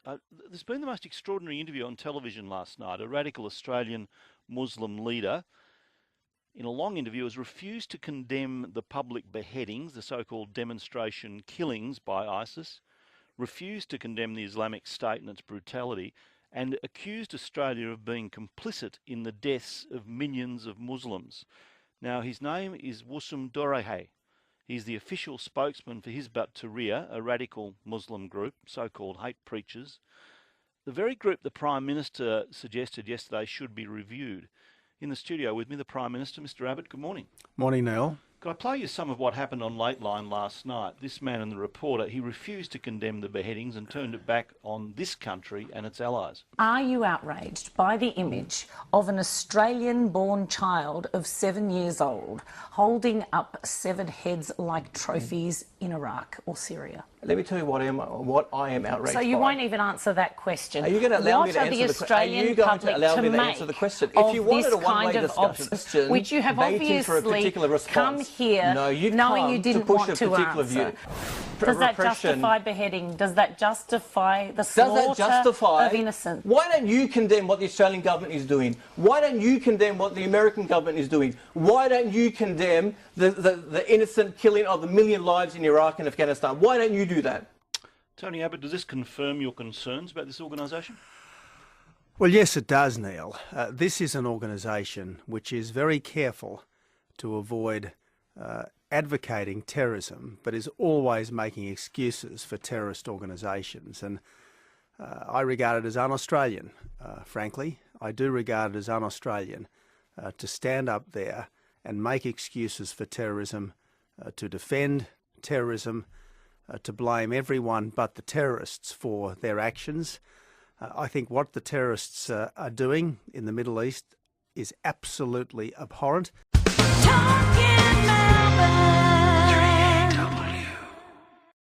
There's been the most extraordinary interview on television last night. A radical Australian Muslim leader, in a long interview, has refused to condemn the public beheadings, the so-called demonstration killings by ISIS, refused to condemn the Islamic State and its brutality, and accused Australia of being complicit in the deaths of millions of Muslims. Now, his name is Wusam Dorehe. He's the official spokesman for Hizb ut-Tahrir, a radical Muslim group, so-called hate preachers. The very group the Prime Minister suggested yesterday should be reviewed. In the studio with me, the Prime Minister, Mr Abbott. Good morning. Morning, Neil. Could I play you some of what happened on Lateline last night? This man and the reporter, he refused to condemn the beheadings and turned it back on this country and its allies. Are you outraged by the image of an Australian-born child of 7 years old holding up severed heads like trophies in Iraq or Syria? Let me tell you what I am outraged So you by. won't even answer that question. Are you going to allow me to answer the question? Are you going to allow me to answer the question? If you wanted a one-way discussion, which you have waiting for a particular obviously come response, here no, you knowing you can't didn't to push want a to particular answer. view. Does that Repression. justify beheading? Does that justify the Does slaughter that justify of innocents? Why don't you condemn what the Australian government is doing? Why don't you condemn what the American government is doing? Why don't you condemn the innocent killing of 1 million lives in Iraq and Afghanistan? Why don't you do that? Tony Abbott, does this confirm your concerns about this organisation? Well, yes, it does, Neil. This is an organisation which is very careful to avoid advocating terrorism, but is always making excuses for terrorist organisations. And I regard it as un-Australian, frankly. I do regard it as un-Australian to stand up there and make excuses for terrorism, to defend terrorism, to blame everyone but the terrorists for their actions. I think what the terrorists are doing in the Middle East is absolutely abhorrent. Talking